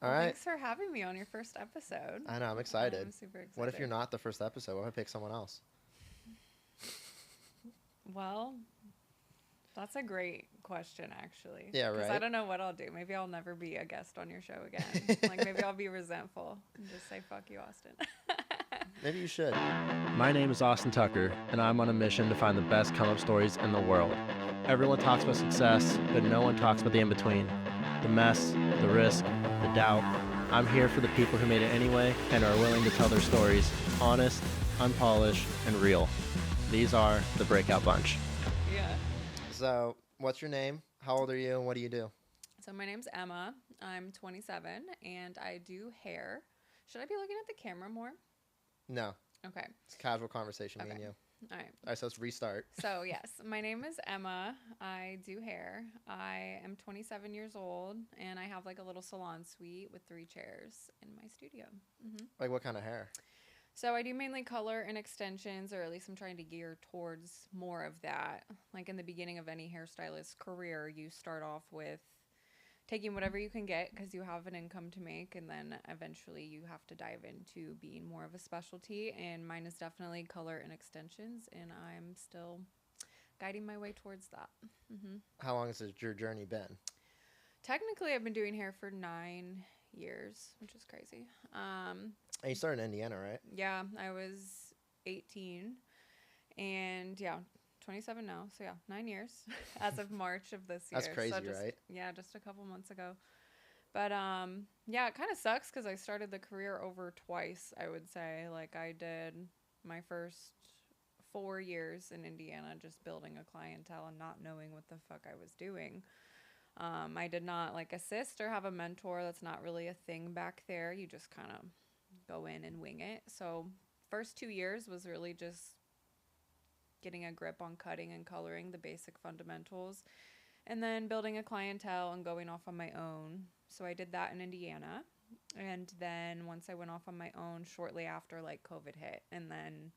All Well, right. thanks for having me on your first episode. I know. I'm excited. I'm super excited. What if you're not the first episode? What if I pick someone else? Well, that's a great question, actually. Yeah, Because I right? don't know what I'll do. Maybe I'll never be a guest on your show again. Like, maybe I'll be resentful and just say, fuck you, Austin. Maybe you should. My name is Austen Tucker, and I'm on a mission to find the best come up stories in the world. Everyone talks about success, but no one talks about the in between the mess, the risk, the doubt. I'm here for the people who made it anyway and are willing to tell their stories honest, unpolished, and real. These are the Breakout Bunch. Yeah. So, what's your name? How old are you, and what do you do? So, my name's Emma. I'm 27, and I do hair. Should I be looking at the camera more? No. Okay. It's a casual conversation, me and Okay. you. All right. All right, so let's restart. So, yes, my name is Emma. I do hair. I am 27 years old, and I have like a little salon suite with 3 chairs in my studio. Like, what kind of hair? So, I do mainly color and extensions, or at least I'm trying to gear towards more of that. Like in the beginning of any hairstylist career, you start off with taking whatever you can get because you have an income to make, and then eventually you have to dive into being more of a specialty, and mine is definitely color and extensions, and I'm still guiding my way towards that. How long has your journey been? Technically, I've been doing hair for 9 years, which is crazy. And you started in Indiana, right? Yeah, I was 18, and yeah, 27 now. So yeah, 9 years as of March of this year. That's crazy, so just, right? Yeah, just a couple months ago. But yeah, it kind of sucks because I started the career over twice, I would say. Like, I did my first 4 years in Indiana just building a clientele and not knowing what the fuck I was doing. I did not like assist or have a mentor. That's not really a thing back there. You just kind of go in and wing it. So first 2 years was really just getting a grip on cutting and coloring, the basic fundamentals, and then building a clientele and going off on my own. So I did that in Indiana. And then once I went off on my own, shortly after, like, COVID hit. And then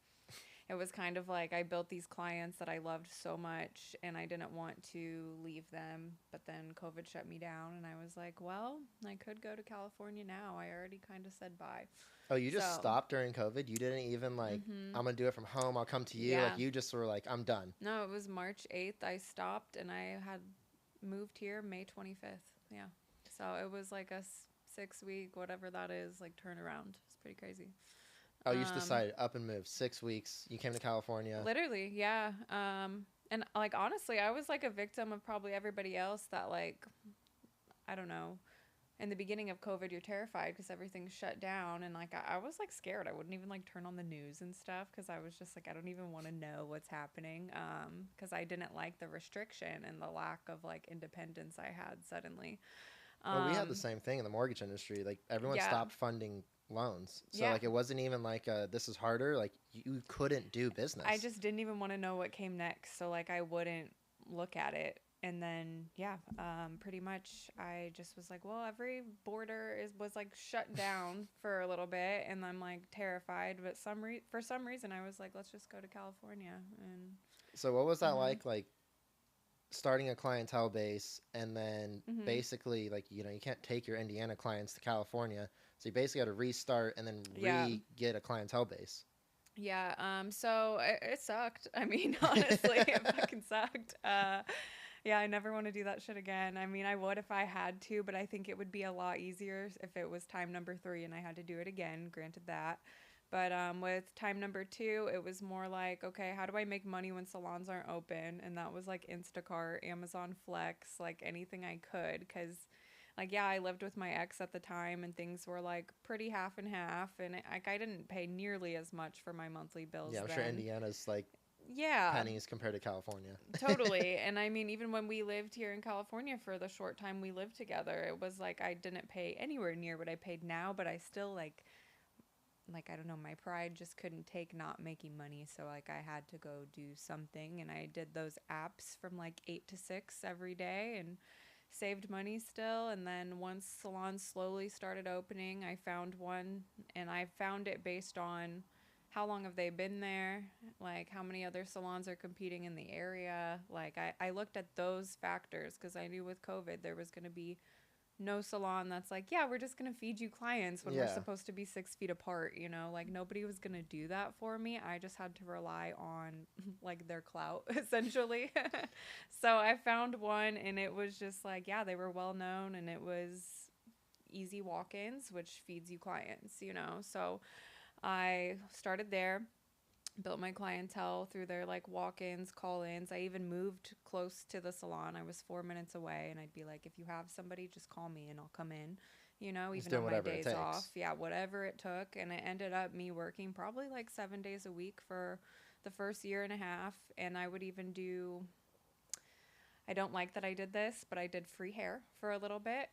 it was kind of like I built these clients that I loved so much, and I didn't want to leave them. But then COVID shut me down, and I was like, well, I could go to California now. I already kind of said bye. Oh, you just So- stopped during COVID? You didn't even, like, I'm going to do it from home. I'll come to you. Yeah. Like, you just were like, I'm done. No, it was March 8th. I stopped, and I had moved here May 25th. Yeah. So it was like a 6-week, whatever that is, like, turnaround. It's pretty crazy. Oh, you just decided up and moved. 6 weeks. You came to California. Literally, yeah. And, like, honestly, I was like a victim of probably everybody else that, like, I don't know. In the beginning of COVID, you're terrified because everything's shut down. And, like, I was, like, scared. I wouldn't even, like, turn on the news and stuff because I was just like, I don't even want to know what's happening because I didn't like the restriction and the lack of, like, independence I had suddenly. Well, we had the same thing in the mortgage industry. Like, everyone Yeah. stopped funding loans. So, Yeah. like, it wasn't even like, this is harder. Like, you couldn't do business. I just didn't even want to know what came next. So, like, I wouldn't look at it. And then, yeah, pretty much I just was like, well, every border was like shut down for a little bit. And I'm like terrified. But for some reason, I was like, let's just go to California. And So, what was that like, starting a clientele base and then basically, like, you can't take your Indiana clients to California. So, you basically had to restart and then Yeah. get a clientele base. yeah, so it sucked. I mean, honestly, it fucking sucked. Yeah, I never want to do that shit again. I mean, I would if I had to, but I think it would be a lot easier if it was time number 3 and I had to do it again, granted that. But with time number 2, it was more like, okay, how do I make money when salons aren't open? And that was like Instacart, Amazon Flex, like anything I could. Because, like, yeah, I lived with my ex at the time and things were like pretty half and half. And I didn't pay nearly as much for my monthly bills Yeah, I'm then. sure Indiana's like Yeah. pennies compared to California. Totally. And I mean, even when we lived here in California for the short time we lived together, it was like I didn't pay anywhere near what I paid now, but I still like I don't know, my pride just couldn't take not making money. So like I had to go do something, and I did those apps from like 8 to 6 every day and saved money still. And then once salons slowly started opening, I found one, and I found it based on how long have they been there, like how many other salons are competing in the area. Like I looked at those factors because I knew with COVID there was going to be no salon that's like, yeah, we're just going to feed you clients when we're supposed to be 6 feet apart, you know, like nobody was going to do that for me. I just had to rely on like their clout essentially. So I found one and it was just like, yeah, they were well known and it was easy walk-ins, which feeds you clients, you know. So I started there, built my clientele through their like walk-ins, call-ins. I even moved close to the salon. I was 4 minutes away, and I'd be like, if you have somebody, just call me and I'll come in, you know, even on my days off. Yeah, whatever it took. And it ended up me working probably like 7 days a week for the first year and a half. And I would even do, I don't like that I did this, but I did free hair for a little bit,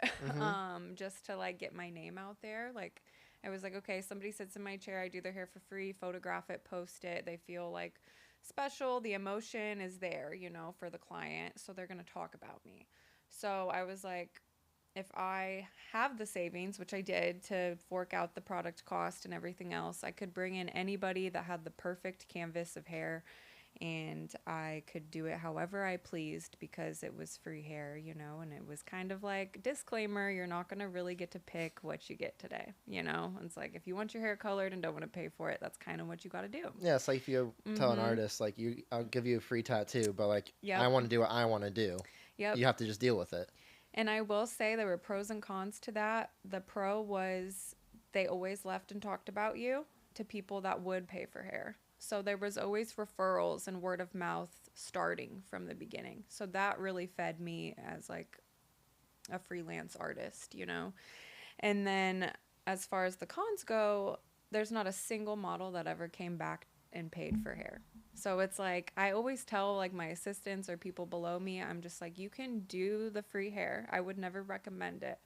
just to like get my name out there. Like, I was like, okay, somebody sits in my chair, I do their hair for free, photograph it, post it. They feel like special. The emotion is there, you know, for the client. So they're going to talk about me. So I was like, if I have the savings, which I did to fork out the product cost and everything else, I could bring in anybody that had the perfect canvas of hair and I could do it however I pleased because it was free hair, you know, and it was kind of like, disclaimer, you're not going to really get to pick what you get today, you know. It's like, if you want your hair colored and don't want to pay for it, that's kind of what you got to do. Yeah, it's like if you tell an artist, like, I'll give you a free tattoo, but like, I want to do what I want to do. Yep. You have to just deal with it. And I will say there were pros and cons to that. The pro was they always left and talked about you to people that would pay for hair. So there was always referrals and word of mouth starting from the beginning. So that really fed me as like a freelance artist, you know. And then as far as the cons go, there's not a single model that ever came back and paid for hair. So it's like, I always tell like my assistants or people below me, I'm just like, you can do the free hair. I would never recommend it.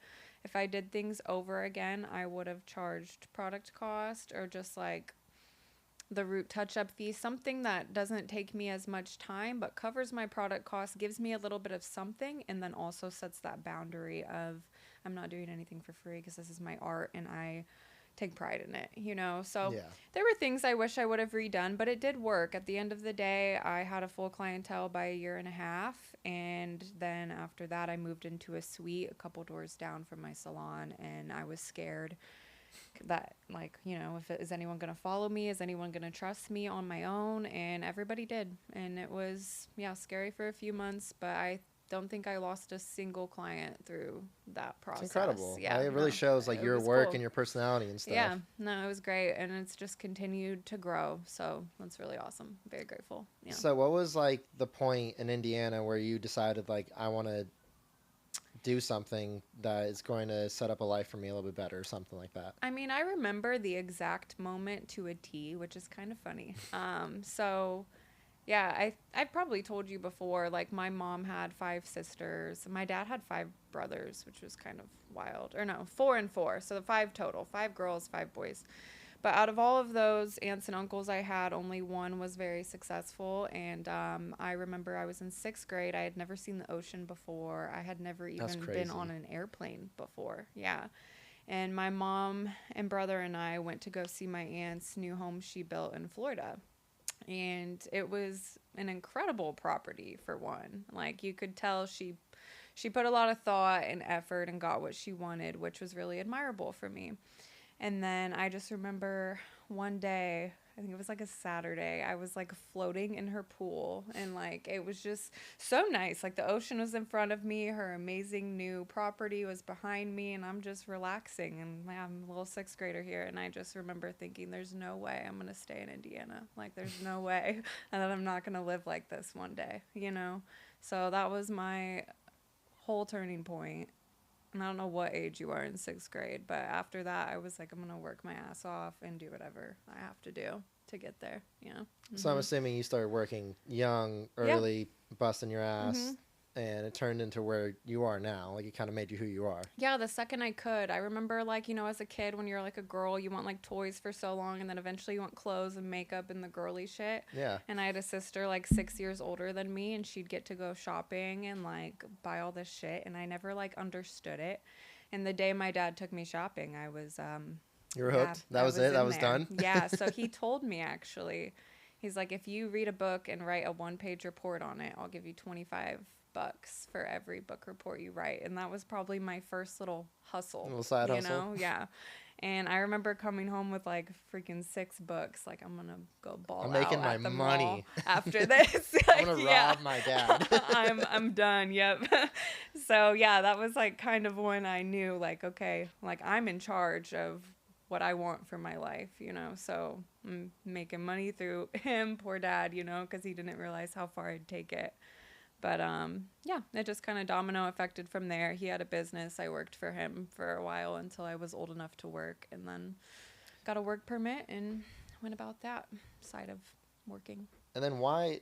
If I did things over again, I would have charged product cost or just like the root touch-up fee, something that doesn't take me as much time but covers my product cost, gives me a little bit of something, and then also sets that boundary of I'm not doing anything for free because this is my art and I take pride in it, you know. So there were things I wish I would have redone, but it did work. At the end of the day, I had a full clientele by a year and a half, and then after that I moved into a suite a couple doors down from my salon, and I was scared that, like, you know, is anyone going to follow me? Is anyone going to trust me on my own? And everybody did. And it was, scary for a few months, but I don't think I lost a single client through that process. It's incredible. Yeah, it really shows like your work and your personality and stuff. Yeah, no, it was great. And it's just continued to grow. So that's really awesome. Very grateful. Yeah. So what was like the point in Indiana where you decided like, I want to do something that is going to set up a life for me a little bit better or something like that? I mean, I remember the exact moment to a T, which is kind of funny. So yeah, I've probably told you before, like my mom had 5 sisters. My dad had 5 brothers, which was kind of wild. Or no, 4 and 4. So 5 total, 5 girls, 5 boys. But out of all of those aunts and uncles I had, only one was very successful. And I remember I was in 6th grade. I had never seen the ocean before. I had never even been on an airplane before. Yeah. And my mom and brother and I went to go see my aunt's new home she built in Florida. And it was an incredible property, for one. Like, you could tell she put a lot of thought and effort and got what she wanted, which was really admirable for me. And then I just remember one day, I think it was like a Saturday, I was like floating in her pool, and like it was just so nice. Like the ocean was in front of me, her amazing new property was behind me, and I'm just relaxing, and I'm a little 6th grader here. And I just remember thinking, there's no way I'm going to stay in Indiana. Like there's no way that I'm not going to live like this one day, you know? So that was my whole turning point. And I don't know what age you are in 6th grade, but after that, I was like, I'm going to work my ass off and do whatever I have to do to get there, you know? Mm-hmm. So I'm assuming you started working young, early, busting your ass, and it turned into where you are now. Like, it kind of made you who you are. Yeah, the second I could. I remember, like, you know, as a kid, when you're like a girl, you want like toys for so long, and then eventually you want clothes and makeup and the girly shit. Yeah. And I had a sister like 6 years older than me, and she'd get to go shopping and like buy all this shit, and I never like understood it. And the day my dad took me shopping, I was you were hooked? That was it? That was done? Yeah, so he told me, actually, he's like, if you read a book and write a 1-page report on it, I'll give you $25 $5 for every book report you write. And that was probably my first little hustle. Little side hustle. Know? Yeah. And I remember coming home with like freaking 6 books. Like, I'm going to go ball I'm making out my at the money mall after this. I'm going to rob my dad. I'm done. Yep. So yeah, that was like kind of when I knew like, okay, like I'm in charge of what I want for my life, you know? So I'm making money through him, poor dad, you know, because he didn't realize how far I'd take it. But yeah, it just kind of domino affected from there. He had a business. I worked for him for a while until I was old enough to work, and then got a work permit and went about that side of working. And then why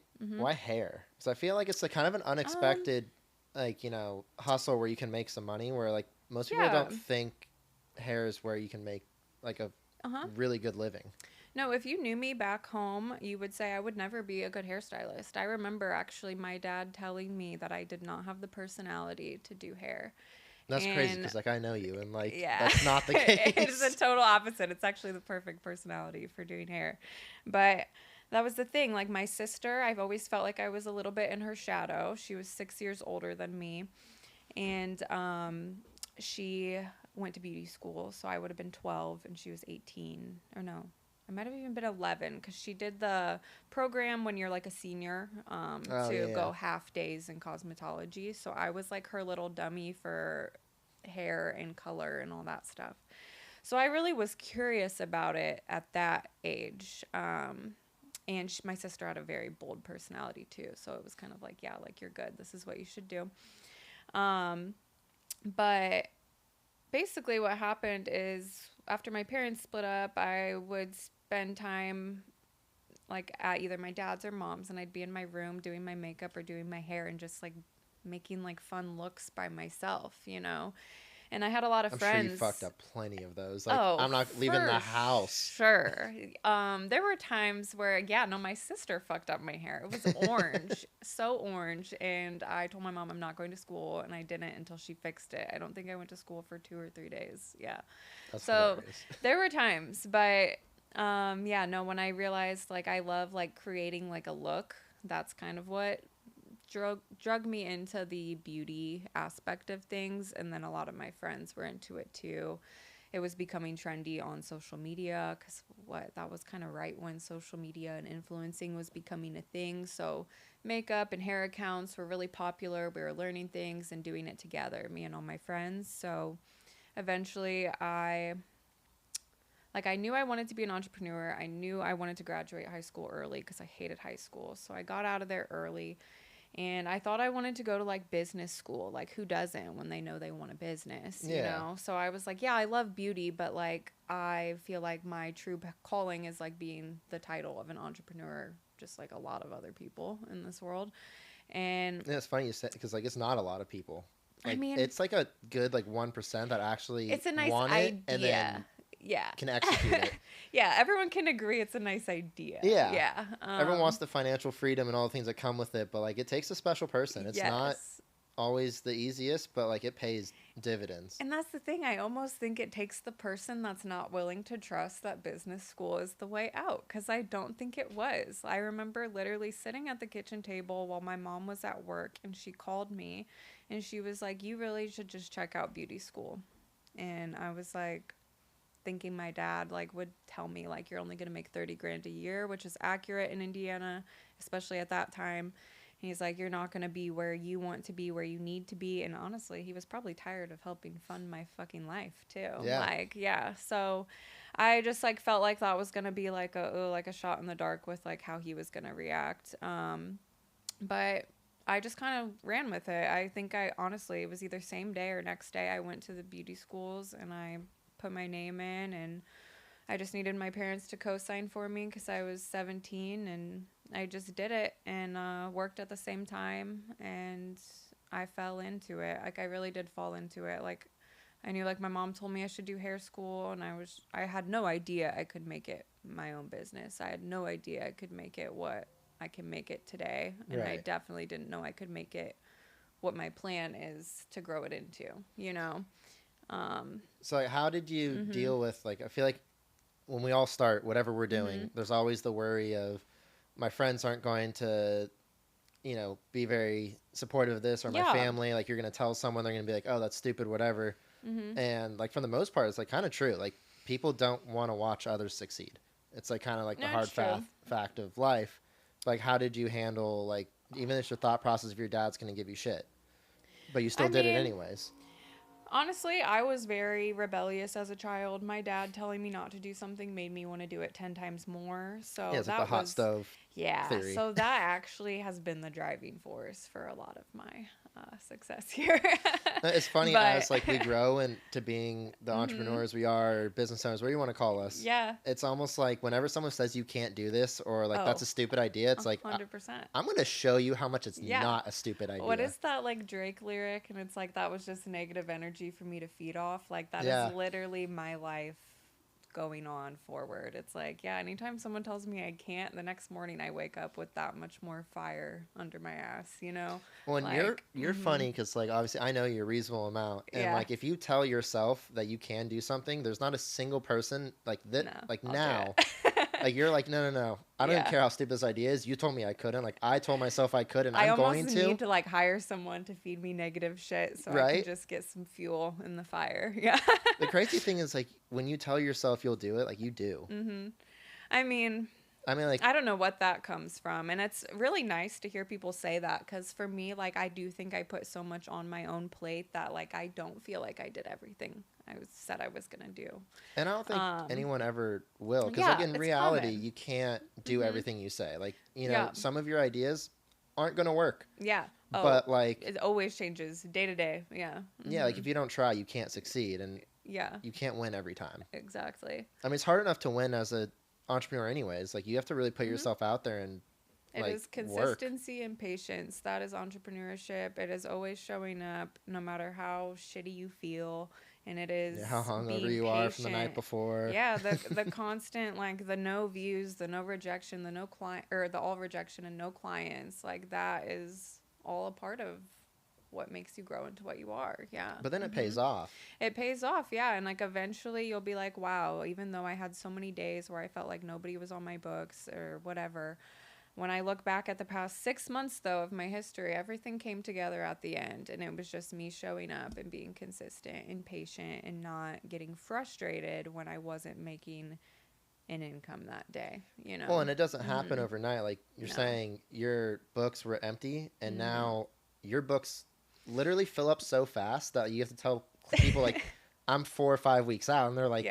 hair? Because I feel like it's like kind of an unexpected, like, you know, hustle where you can make some money, where like most people don't think hair is where you can make like a really good living. No, if you knew me back home, you would say I would never be a good hairstylist. I remember actually my dad telling me that I did not have the personality to do hair. That's crazy because like I know you and like that's not the case. It's the total opposite. It's actually the perfect personality for doing hair. But that was the thing. Like my sister, I've always felt like I was a little bit in her shadow. She was 6 years older than me. And she went to beauty school. So I would have been 12 and she was 18. Or no. I might have even been 11 because she did the program when you're like a senior go half days in cosmetology. So I was like her little dummy for hair and color and all that stuff. So I really was curious about it at that age. And my sister had a very bold personality too. So it was kind of like, yeah, like you're good. This is what you should do. But basically what happened is after my parents split up, I would spend time like at either my dad's or mom's, and I'd be in my room doing my makeup or doing my hair and just like making like fun looks by myself, you know. And I had a lot of friends. I'm sure you fucked up plenty of those. Like, I'm not leaving the house. Sure. There were times where, my sister fucked up my hair. It was orange, so orange. And I told my mom I'm not going to school, and I didn't until she fixed it. I don't think I went to school for 2 or 3 days. Yeah. That's so hilarious. There were times, but when I realized like I love like creating like a look, that's kind of what drug me into the beauty aspect of things. And then a lot of my friends were into it too. It was becoming trendy on social media because that was kind of right when social media and influencing was becoming a thing. So makeup and hair accounts were really popular. We were learning things and doing it together, me and all my friends. So eventually I knew I wanted to be an entrepreneur. I knew I wanted to graduate high school early because I hated high school. So I got out of there early. And I thought I wanted to go to like business school. Like who doesn't when they know they want a business, you know? So I was like, yeah, I love beauty, but like I feel like my true calling is like being the title of an entrepreneur, just like a lot of other people in this world. And yeah, it's funny you said because like it's not a lot of people. Like, I mean, it's like a good like 1% that actually it's a nice want idea. It and then can execute it. Yeah, everyone can agree it's a nice idea. Yeah. Everyone wants the financial freedom and all the things that come with it, but like it takes a special person. It's not always the easiest, but like it pays dividends. And that's the thing. I almost think it takes the person that's not willing to trust that business school is the way out, because I don't think it was. I remember literally sitting at the kitchen table while my mom was at work, and she called me and she was like, you really should just check out beauty school. And I was like, thinking my dad like would tell me like you're only going to make $30,000 a year, which is accurate in Indiana, especially at that time. And he's like, you're not going to be where you want to be, where you need to be. And honestly, he was probably tired of helping fund my fucking life too. So I just like felt like that was going to be like a shot in the dark with like how he was going to react. But I just kind of ran with it. I think it was either same day or next day I went to the beauty schools and I put my name in, and I just needed my parents to co-sign for me because I was 17, and I just did it and worked at the same time, and I fell into it. Like I really did fall into it. Like I knew like my mom told me I should do hair school, and I had no idea I could make it my own business. I had no idea I could make it what I can make it today, and I definitely didn't know I could make it what my plan is to grow it into, you know. So like, how did you deal with like, I feel like when we all start whatever we're doing, there's always the worry of my friends aren't going to, be very supportive of this, or my family, like you're going to tell someone, they're going to be like, oh, that's stupid, whatever. And like for the most part, it's like kind of true. Like people don't want to watch others succeed. It's like kind of like the hard fact of life. Like how did you handle, like, even if your thought process of your dad's going to give you shit, but you still did it anyways? Honestly, I was very rebellious as a child. My dad telling me not to do something made me want to do it 10 times more. So it's like the hot stove theory. So that actually has been the driving force for a lot of my success here. It's funny as like we grow into being the entrepreneurs we are, business owners, what do you want to call us? Yeah. It's almost like whenever someone says you can't do this, or like that's a stupid idea, it's 100%. Like 100%. I'm going to show you how much it's not a stupid idea. What is that like Drake lyric? And it's like, that was just negative energy for me to feed off. Like that is literally my life going on forward. It's like, anytime someone tells me I can't, the next morning I wake up with that much more fire under my ass, Well, and like, you're funny because like obviously I know you're a reasonable amount, and like if you tell yourself that you can do something, there's not a single person like that now like you're like no, I don't care how stupid this idea is. You told me I couldn't. Like I told myself I could, and I'm going to. I almost need to like hire someone to feed me negative shit so I can just get some fuel in the fire. Yeah. The crazy thing is like when you tell yourself you'll do it, like you do. I mean, like I don't know what that comes from, and it's really nice to hear people say that, because for me, like I do think I put so much on my own plate that like I don't feel like I did everything said I was gonna do. And I don't think anyone ever will, because like in reality, you can't do everything you say. Like some of your ideas aren't gonna work. Yeah. But like it always changes day to day. Yeah. Yeah, like if you don't try, you can't succeed, and you can't win every time. Exactly. I mean, it's hard enough to win as a entrepreneur anyways. Like you have to really put yourself out there, and it is consistency and patience. That is entrepreneurship. It is always showing up no matter how shitty you feel, and it is how hungover you are from the night before. Yeah, the constant, like the no views, the no rejection, the no client, or the all rejection and no clients. Like that is all a part of what makes you grow into what you are. Yeah. But then it pays off. It pays off. Yeah. And like eventually you'll be like, wow, even though I had so many days where I felt like nobody was on my books or whatever, when I look back at the past 6 months though of my history, everything came together at the end, and it was just me showing up and being consistent and patient and not getting frustrated when I wasn't making an income that day, Well, and it doesn't happen overnight. Like you're saying, your books were empty, and now your books literally fill up so fast that you have to tell people like, I'm 4 or 5 weeks out, and they're like,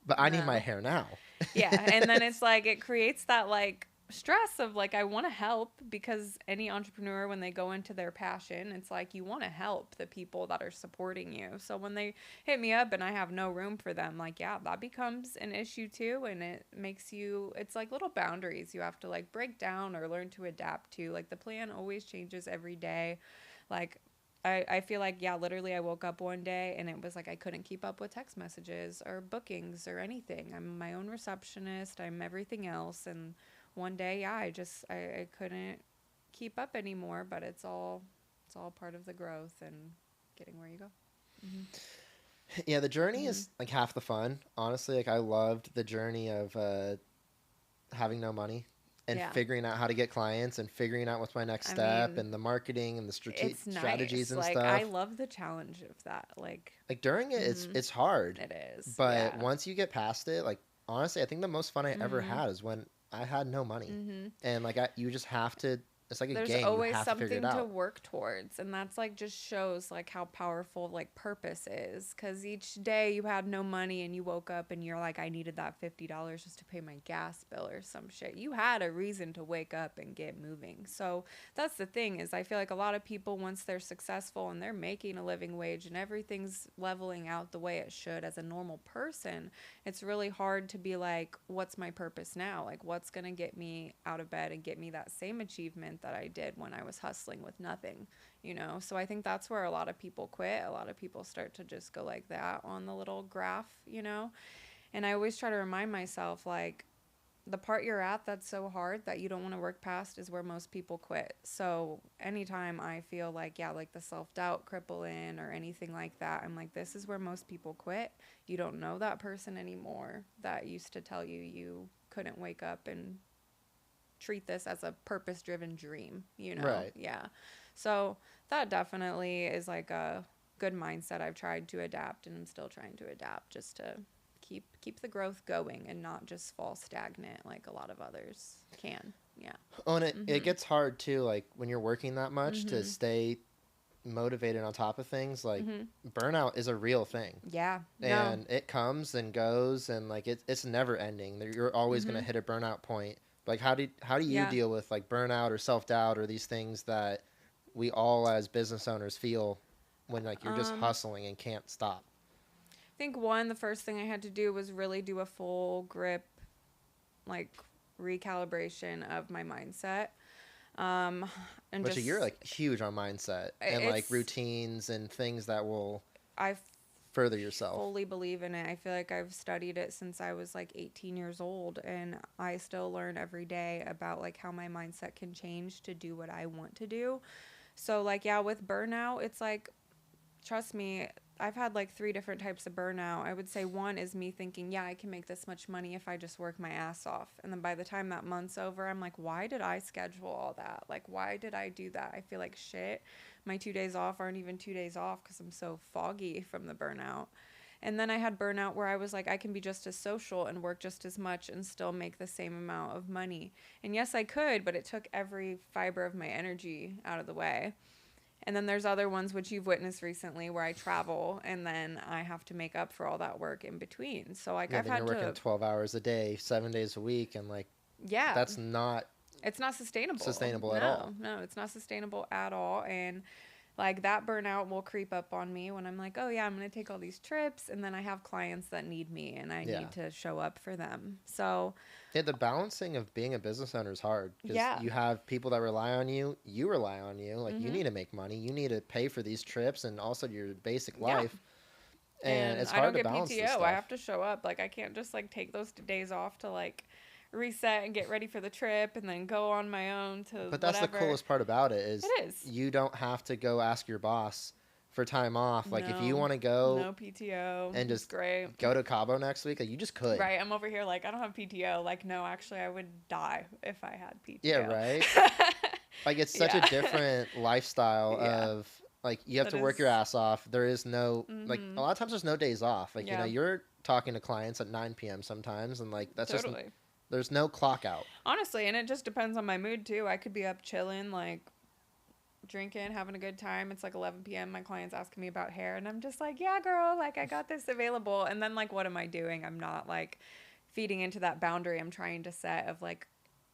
but I need my hair now. And then it's like, it creates that like stress of like, I want to help, because any entrepreneur, when they go into their passion, it's like you want to help the people that are supporting you. So when they hit me up and I have no room for them, like that becomes an issue too, and it makes you, it's like little boundaries you have to like break down or learn to adapt to. Like the plan always changes every day. Like I feel like, literally I woke up one day and it was like I couldn't keep up with text messages or bookings or anything. I'm my own receptionist. I'm everything else. And one day, I couldn't keep up anymore, but it's all part of the growth and getting where you go. Yeah, the journey is like half the fun. Honestly, like I loved the journey of having no money and figuring out how to get clients and figuring out what's my next step, and the marketing and the strategies and like, stuff. I love the challenge of that. Like during it, it's hard. It is. But once you get past it, like honestly, I think the most fun I ever had is when I had no money, and like you just have to. It's like a game. There's always something to work towards, and that's like just shows like how powerful like purpose is. Because each day you had no money and you woke up and you're like, I needed that $50 just to pay my gas bill or some shit. You had a reason to wake up and get moving. So that's the thing, is I feel like a lot of people, once they're successful and they're making a living wage and everything's leveling out the way it should as a normal person, it's really hard to be like, what's my purpose now? Like, what's gonna get me out of bed and get me that same achievement that I did when I was hustling with nothing, So I think that's where a lot of people quit. A lot of people start to just go like that on the little graph, And I always try to remind myself, like, the part you're at that's so hard that you don't want to work past is where most people quit. So anytime I feel like, like the self-doubt crippling or anything like that, I'm like, this is where most people quit. You don't know that person anymore that used to tell you couldn't wake up and treat this as a purpose-driven dream, you know? Right. Yeah. So that definitely is like a good mindset I've tried to adapt, and I'm still trying to adapt just to keep the growth going and not just fall stagnant like a lot of others can. Yeah. Oh, and it gets hard too, like when you're working that much to stay motivated on top of things. Like burnout is a real thing. Yeah. And it comes and goes, and like it's never ending. You're always going to hit a burnout point. Like how do you deal with like burnout or self-doubt or these things that we all as business owners feel when like you're just hustling and can't stop? I think the first thing I had to do was really do a full grip, like recalibration of my mindset. And Which you're like huge on mindset and like routines and things that will further yourself. Fully believe in it. I feel like I've studied it since I was like 18 years old, and I still learn every day about like how my mindset can change to do what I want to do. So like, yeah, with burnout, it's like, trust me, I've had like 3 different types of burnout. I would say one is me thinking, yeah, I can make this much money if I just work my ass off. And then by the time that month's over, I'm like, why did I schedule all that? Like, why did I do that? I feel like shit. My 2 days off aren't even 2 days off because I'm so foggy from the burnout. And then I had burnout where I was like, I can be just as social and work just as much and still make the same amount of money. And yes, I could, but it took every fiber of my energy out of the way. And then there's other ones which you've witnessed recently where I travel and then I have to make up for all that work in between. So like I've had you're working 12 hours a day, 7 days a week, and like that's not sustainable at all. No, it's not sustainable at all. And like that burnout will creep up on me when I'm like, oh yeah, I'm going to take all these trips, and then I have clients that need me and I need to show up for them. So yeah, the balancing of being a business owner is hard because you have people that rely on you. You rely on you. Like you need to make money. You need to pay for these trips and also your basic life. And it's hard to balance this stuff. I have to show up. Like I can't just like take those days off to like reset and get ready for the trip and then go on my own to But that's whatever. The coolest part about it is, it is you don't have to go ask your boss for time off. Like if you want to go no PTO and just great. Go to Cabo next week, like you just could. Right. I'm over here like I don't have PTO. Like no, actually I would die if I had PTO. Yeah, right. Like it's such a different lifestyle of like you have to work your ass off. There is no like a lot of times there's no days off. Like you know, you're talking to clients at 9 p.m. sometimes, and like that's just there's no clock out. Honestly, and it just depends on my mood too. I could be up chilling, like drinking, having a good time. It's like 11 p.m. My client's asking me about hair, and I'm just like, yeah, girl, like I got this available. And then like, what am I doing? I'm not like feeding into that boundary I'm trying to set of like,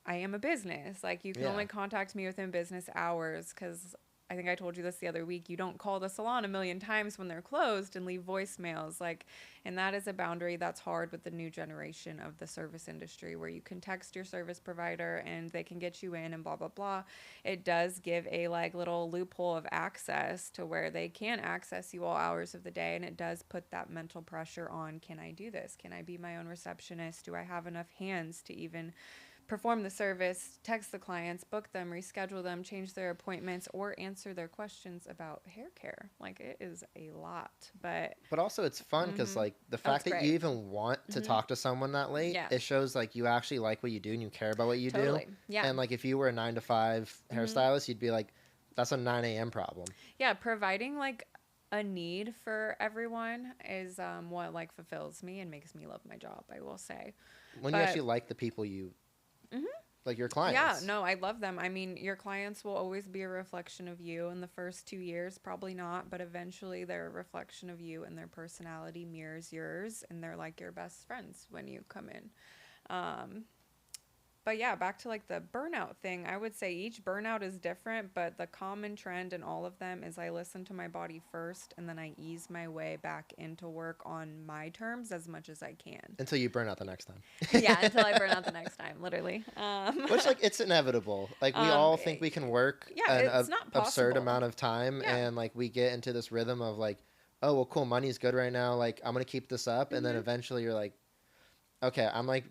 I am a business. Like you can only contact me within business hours because I think I told you this the other week. You don't call the salon a million times when they're closed and leave voicemails. Like, and that is a boundary that's hard with the new generation of the service industry where you can text your service provider and they can get you in and blah, blah, blah. It does give a like little loophole of access to where they can access you all hours of the day. And it does put that mental pressure on, can I do this? Can I be my own receptionist? Do I have enough hands to even perform the service, text the clients, book them, reschedule them, change their appointments, or answer their questions about hair care? Like, it is a lot, but also it's fun because like the fact that you even want to talk to someone that late, it shows like you actually like what you do and you care about what you do. Yeah. And like if you were a 9 to 5 hairstylist, you'd be like, that's a 9 a.m. problem. Yeah, providing like a need for everyone is what like fulfills me and makes me love my job, I will say. When you actually like the people you like your clients. Yeah, no, I love them. I mean, your clients will always be a reflection of you. In the first 2 years, probably not, but eventually they're a reflection of you and their personality mirrors yours, and they're like your best friends when you come in. But yeah, back to like the burnout thing, I would say each burnout is different, but the common trend in all of them is I listen to my body first and then I ease my way back into work on my terms as much as I can. Until you burn out the next time. Yeah, until I burn out the next time, literally. Which like it's inevitable. Like we all think we can work it's not absurd amount of time and like we get into this rhythm of like, oh, well, cool, money's good right now. Like I'm going to keep this up. And then eventually you're like, okay, I'm like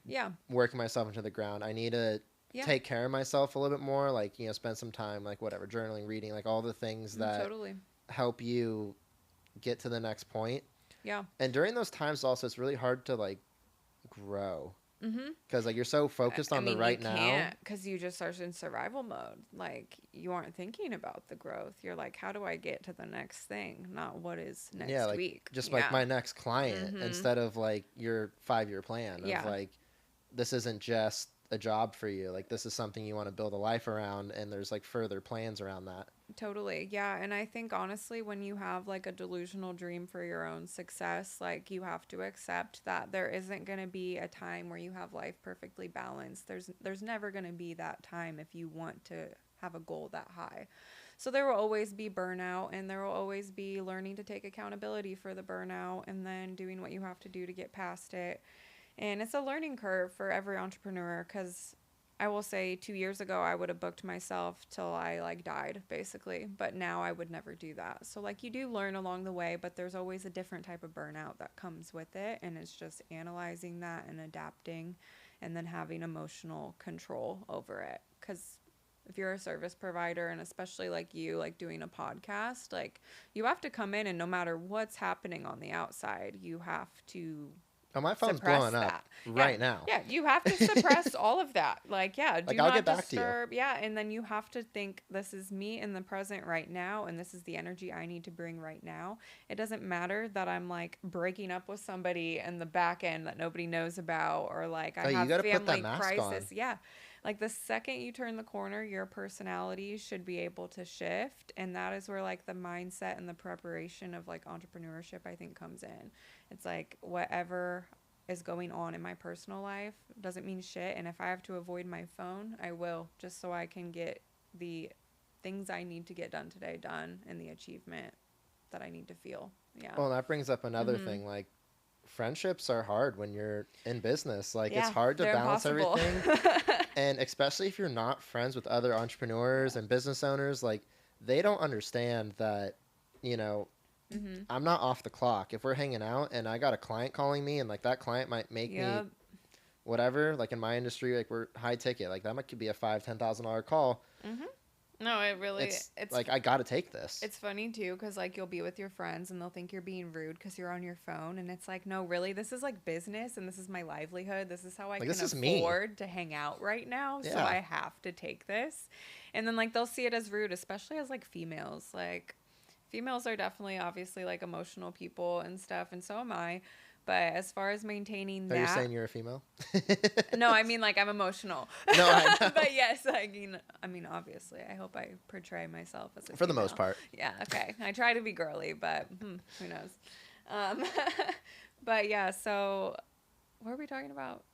working myself into the ground. I need to take care of myself a little bit more, like, you know, spend some time, like whatever, journaling, reading, like all the things that help you get to the next point. Yeah. And during those times also, it's really hard to like grow. Because like you're so focused on the right now. Can't, because you just are in survival mode. Like you aren't thinking about the growth. You're like, how do I get to the next thing? Not what is next like, week. Just like my next client instead of like your 5-year plan of like, this isn't just a job for you. Like this is something you want to build a life around, and there's like further plans around that. Totally. Yeah. And I think honestly, when you have like a delusional dream for your own success, like you have to accept that there isn't going to be a time where you have life perfectly balanced. There's never going to be that time if you want to have a goal that high. So there will always be burnout, and there will always be learning to take accountability for the burnout and then doing what you have to do to get past it. And it's a learning curve for every entrepreneur, because I will say 2 years ago, I would have booked myself till I like died basically, but now I would never do that. So like you do learn along the way, but there's always a different type of burnout that comes with it. And it's just analyzing that and adapting, and then having emotional control over it. Because if you're a service provider, and especially like you, like doing a podcast, like you have to come in, and no matter what's happening on the outside, you have to my phone's blowing up right now. Yeah, you have to suppress all of that. Like, do like, not I'll get back disturb. to you. Yeah, and then you have to think, this is me in the present right now, and this is the energy I need to bring right now. It doesn't matter that I'm like breaking up with somebody in the back end that nobody knows about, or like I have family crisis. Yeah. Like the second you turn the corner, your personality should be able to shift. And that is where like the mindset and the preparation of like entrepreneurship, I think, comes in. It's like whatever is going on in my personal life doesn't mean shit. And if I have to avoid my phone, I will, just so I can get the things I need to get done today done, and the achievement that I need to feel. Yeah. Well, that brings up another thing. Like friendships are hard when you're in business. Like it's hard to balance everything. And especially if you're not friends with other entrepreneurs and business owners, like they don't understand that, you know, I'm not off the clock. If we're hanging out and I got a client calling me, and like that client might make me whatever, like in my industry, like we're high ticket, like that could be a $5,000-$10,000 call. No, it really, it's like, I got to take this. It's funny too, because like you'll be with your friends and they'll think you're being rude because you're on your phone, and it's like, no, really, this is like business, and this is my livelihood. This is how I can afford to hang out right now. So I have to take this. And then like they'll see it as rude, especially as like females. Like females are definitely obviously like emotional people and stuff, and so am I. But as far as maintaining that... Are you saying you're a female? No, I mean, like, I'm emotional. No, I know. But yes, I mean, obviously, I hope I portray myself as a female. For the most part. Yeah, okay. I try to be girly, but who knows? But yeah, so what are we talking about?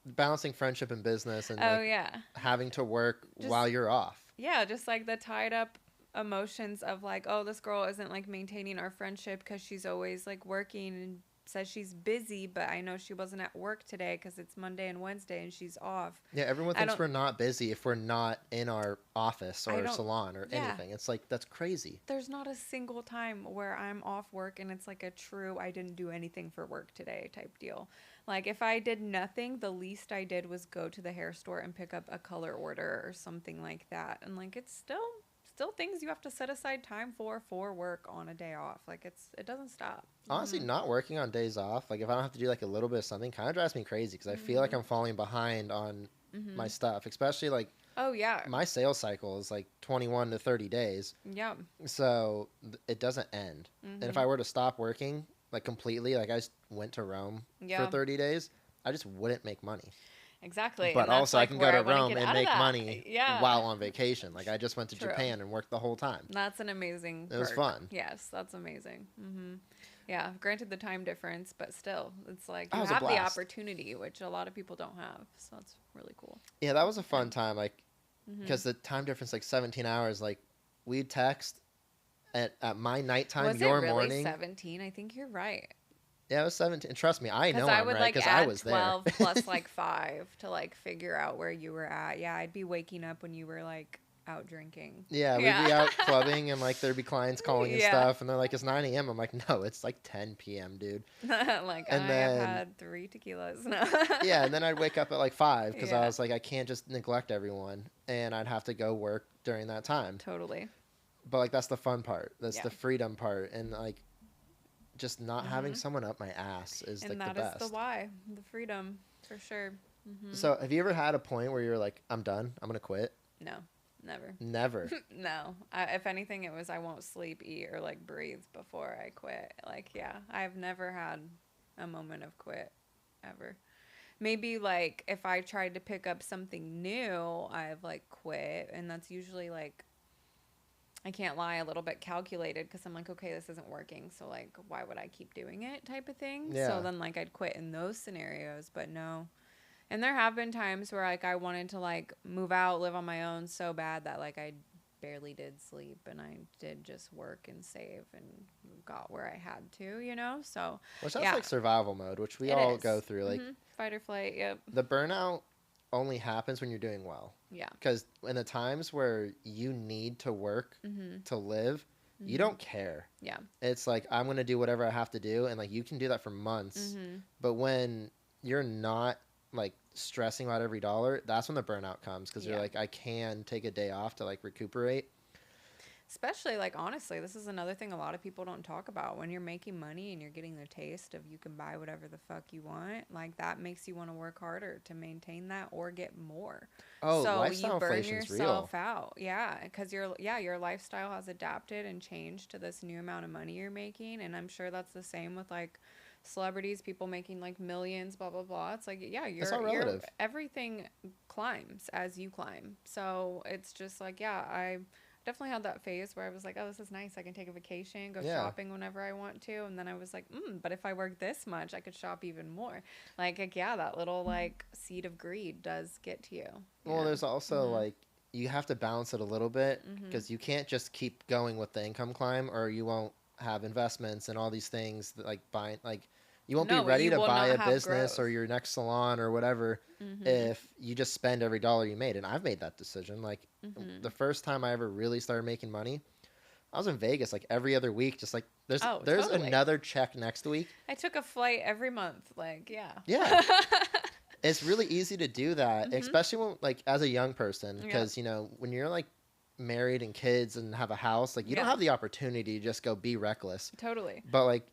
Balancing friendship and business, and having to work while you're off. Yeah, just like the tied up emotions of like, oh, this girl isn't like maintaining our friendship because she's always like working and says she's busy, but I know she wasn't at work today because it's Monday and Wednesday and she's off. Yeah, everyone thinks we're not busy if we're not in our office or salon or anything. It's like, that's crazy. There's not a single time where I'm off work and it's like a true I didn't do anything for work today type deal. Like if I did nothing, the least I did was go to the hair store and pick up a color order or something like that. And like it's still things you have to set aside time for work on a day off. Like it doesn't stop. Honestly, not working on days off, like if I don't have to do like a little bit of something, kind of drives me crazy because I feel like I'm falling behind on my stuff, especially like my sales cycle is like 21 to 30 days. Yeah. So it doesn't end. And if I were to stop working like completely, like I just went to Rome for 30 days, I just wouldn't make money. Exactly. But also like I can go to Rome and make money while on vacation. Like I just went to Japan and worked the whole time. That's an amazing It was fun. Yes, that's amazing. Yeah, granted the time difference, but still, it's like you have the opportunity, which a lot of people don't have. So that's really cool. Yeah, that was a fun time. Like, because the time difference, like 17 hours, like we'd text at my nighttime, your morning. 17? I think you're right. Yeah, it was 17. Trust me, I know I'm right because I was there. I would like add 12 plus like 5 to like figure out where you were at. Yeah, I'd be waking up when you were like out drinking. Yeah, we'd be out clubbing and like there'd be clients calling and stuff. And they're like, it's 9 a.m. I'm like, no, it's like 10 p.m., dude. Like, and I've had 3 tequilas. Yeah, and then I'd wake up at like 5 because I was like, I can't just neglect everyone. And I'd have to go work during that time. Totally. But like, that's the fun part. That's the freedom part. And like, just not having someone up my ass is like the best. And that is the why, the freedom. For sure. So have you ever had a point where you're like, I'm done, I'm gonna quit? No, never. Never. No. If anything, it was I won't sleep, eat, or like breathe before I quit. Like, yeah, I've never had a moment of quit ever. Maybe like if I tried to pick up something new, I've like quit, and that's usually like, I can't lie, a little bit calculated because I'm like, okay, this isn't working, so like why would I keep doing it type of thing. Yeah. So then like I'd quit in those scenarios, but no. And there have been times where like I wanted to like move out, live on my own so bad that like I barely did sleep, and I did just work and save and got where I had to, you know? So which that's like survival mode, which we all go through. Like fight or flight. Yep. The burnout only happens when you're doing well. Yeah. Because in the times where you need to work to live, you don't care. Yeah. It's like, I'm going to do whatever I have to do. And like, you can do that for months. But when you're not like stressing about every dollar, that's when the burnout comes. Because you're like, I can take a day off to like recuperate. Especially, like, honestly, this is another thing a lot of people don't talk about. When you're making money and you're getting the taste of you can buy whatever the fuck you want, like, that makes you want to work harder to maintain that or get more. Oh, so lifestyle you burn inflation's yourself real. out. Yeah, because your lifestyle has adapted and changed to this new amount of money you're making. And I'm sure that's the same with, like, celebrities, people making, like, millions, blah, blah, blah. It's like, yeah, it's all relative. everything climbs as you climb. So it's just like, yeah, I definitely had that phase where I was like, oh, this is nice. I can take a vacation, go shopping whenever I want to. And then I was like, but if I work this much, I could shop even more. Like yeah, that little like seed of greed does get to you. Well, there's also like, you have to balance it a little bit because you can't just keep going with the income climb, or you won't have investments and all these things that, like buying, like you won't be ready to buy a business or your next salon or whatever if you just spend every dollar you made. And I've made that decision. Like the first time I ever really started making money, I was in Vegas like every other week, just like there's totally another check next week. I took a flight every month. Like, yeah. It's really easy to do that, especially when like as a young person, because you know, when you're like married and kids and have a house, like you don't have the opportunity to just go be reckless. Totally. But like,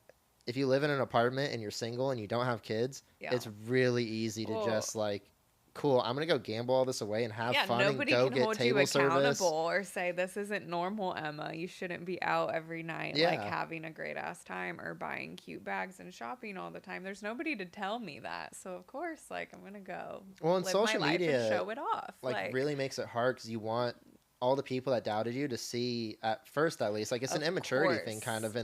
if you live in an apartment and you're single and you don't have kids, it's really easy to just like, cool, I'm going to go gamble all this away and have fun and go get table service. Nobody can hold you accountable or say, this isn't normal, Emma. You shouldn't be out every night, like having a great ass time or buying cute bags and shopping all the time. There's nobody to tell me that. So of course, like I'm going to go live social my life media and show it off. Like really makes it hard because you want all the people that doubted you to see, at first at least, like it's an immaturity thing kind of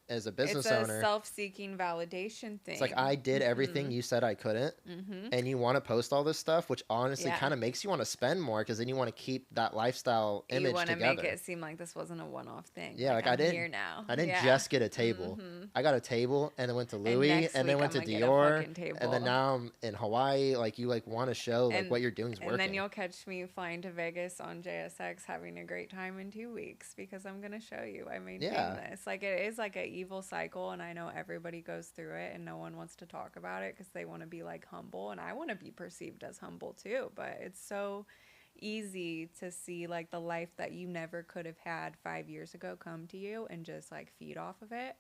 as a business owner. It's a self-seeking validation thing. It's like, I did everything you said I couldn't, and you want to post all this stuff, which honestly kind of makes you want to spend more, because then you want to keep that lifestyle image together. You want to make it seem like this wasn't a one-off thing. Yeah, like I'm here now. I didn't just get a table. I got a table, and then went to Louis, and then went to Dior, and then now I'm in Hawaii. Like, you like want to show like what you're doing is working. And then you'll catch me flying to Vegas on JSX having a great time in 2 weeks, because I'm going to show you I maintain this. Like, it is like an evil cycle, and I know everybody goes through it, and no one wants to talk about it because they want to be like humble, and I want to be perceived as humble too. But it's so easy to see like the life that you never could have had 5 years ago come to you and just like feed off of it.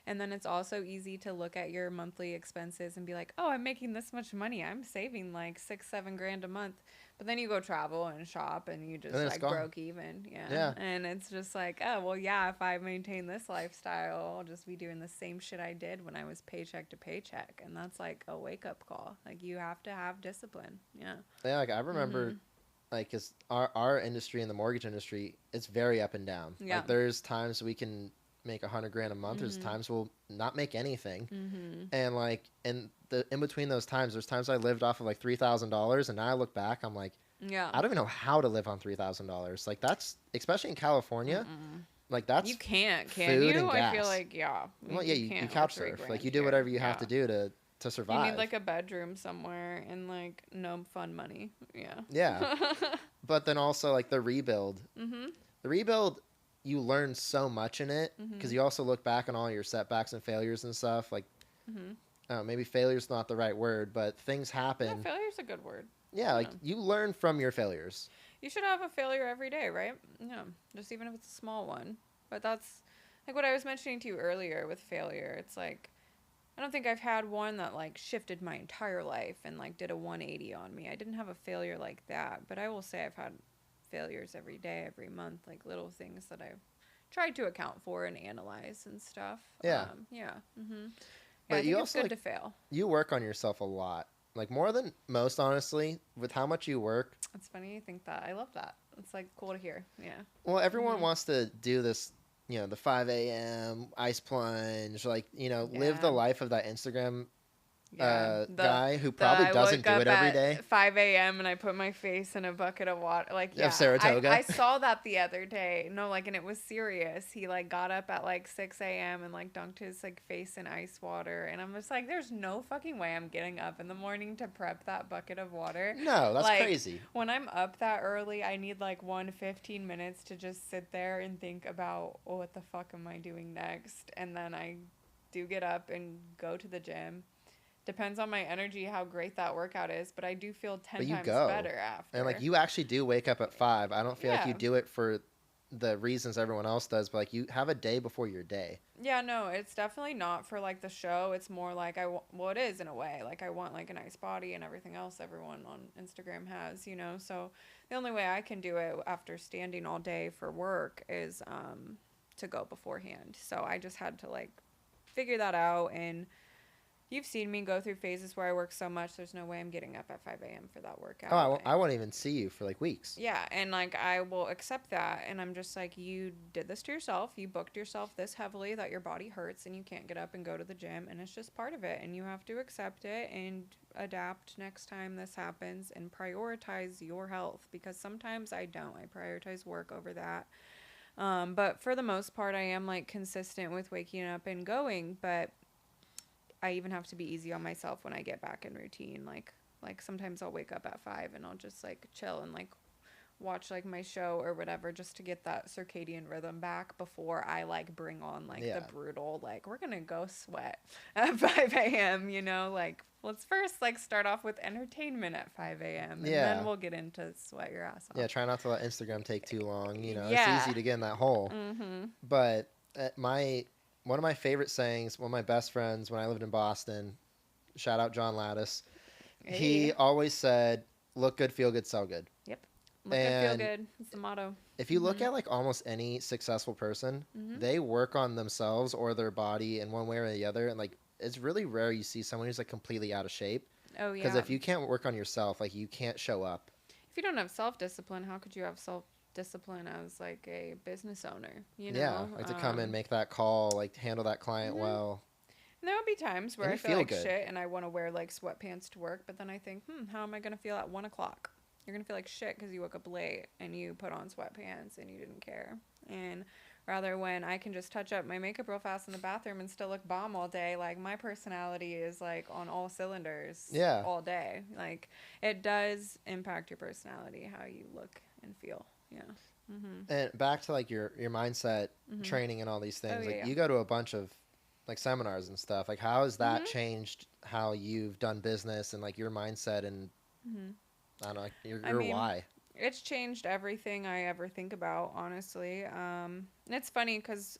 And then it's also easy to look at your monthly expenses and be like, oh, I'm making this much money, I'm saving like $6-7 grand a month. But then you go travel and shop and you just like broke even. Yeah. And it's just like, oh, well, yeah, if I maintain this lifestyle, I'll just be doing the same shit I did when I was paycheck to paycheck. And that's like a wake up call. Like, you have to have discipline. Yeah. Yeah. Like, I remember like, cause our industry in the mortgage industry, it's very up and down. Yeah. Like, there's times we can make $100 grand a month. There's times we'll not make anything. And like, in between those times, there's times I lived off of like $3,000, and now I look back, I'm like, I don't even know how to live on $3,000. Like, that's, especially in California, like that's you can't, can you? I feel like well, you couch surf. Like, you do whatever you have to do to survive. You need like a bedroom somewhere and like no fun money. Yeah. But then also like the rebuild. The rebuild, you learn so much in it, because you also look back on all your setbacks and failures and stuff. Like, maybe failure's not the right word, but things happen. Yeah, failure's a good word. Yeah, like you learn from your failures. You should have a failure every day, right? Yeah, just even if it's a small one. But that's like what I was mentioning to you earlier with failure. It's like I don't think I've had one that like shifted my entire life and like did a 180 on me. I didn't have a failure like that, but I will say I've had failures every day, every month, like little things that I've tried to account for and analyze and stuff. Yeah. Yeah. Mm-hmm. But I think you it's also good like, to fail. you work on yourself a lot, like more than most, honestly, with how much you work. It's funny you think that. I love that. It's like cool to hear. Yeah. Well, everyone wants to do this, the 5 a.m. ice plunge, like, live the life of that Instagram guy who probably doesn't do it every day. 5 a.m. and I put my face in a bucket of water. Like, yeah, of Saratoga. I saw that the other day. No, like, and it was serious. He like got up at like 6 a.m. and like dunked his like face in ice water. And I'm just like, there's no fucking way I'm getting up in the morning to prep that bucket of water. No, that's like, crazy. When I'm up that early, I need like 15 minutes to just sit there and think about, oh, what the fuck am I doing next? And then I do get up and go to the gym. Depends on my energy, how great that workout is, but I do feel 10 times better after. And like you actually do wake up at 5. I don't feel like you do it for the reasons everyone else does, but like you have a day before your day. Yeah, no, it's definitely not for like the show. It's more like well, it is in a way. Like I want like a nice body and everything else everyone on Instagram has, So the only way I can do it after standing all day for work is to go beforehand. So I just had to like figure that out. And you've seen me go through phases where I work so much, there's no way I'm getting up at 5 a.m. for that workout. Oh, I won't even see you for like weeks. Yeah, and like I will accept that, and I'm just like, you did this to yourself. You booked yourself this heavily that your body hurts and you can't get up and go to the gym, and it's just part of it, and you have to accept it and adapt next time this happens and prioritize your health, because sometimes I don't. I prioritize work over that. But for the most part, I am like consistent with waking up and going, but I even have to be easy on myself when I get back in routine. Like sometimes I'll wake up at 5 and I'll just like chill and like watch like my show or whatever, just to get that circadian rhythm back before I like bring on like the brutal, like we're gonna go sweat at 5 a.m. Like let's first like start off with entertainment at 5 a.m. and then we'll get into sweat your ass off. Yeah, try not to let Instagram take too long. It's easy to get in that hole. But one of my favorite sayings, one of my best friends when I lived in Boston, shout out John Lattis, he always said, look good, feel good, sell good. Yep. Look good, feel good. That's the motto. If you look at like almost any successful person, they work on themselves or their body in one way or the other. And like, it's really rare you see someone who's like completely out of shape. Oh, yeah. Because if you can't work on yourself, like you can't show up. If you don't have self-discipline, how could you have self-discipline as like a business owner? Yeah, like to come in, make that call, like handle that client well. And there will be times where I feel like shit and I want to wear like sweatpants to work, but then I think, how am I going to feel at 1 o'clock? You're going to feel like shit because you woke up late and you put on sweatpants and you didn't care. And rather when I can just touch up my makeup real fast in the bathroom and still look bomb all day, like my personality is like on all cylinders all day. Like it does impact your personality, how you look and feel. Yeah. And back to like your mindset training and all these things. You go to a bunch of like seminars and stuff. Like how has that changed how you've done business and like your mindset and I don't know, like your why? It's changed everything I ever think about, honestly. And it's funny because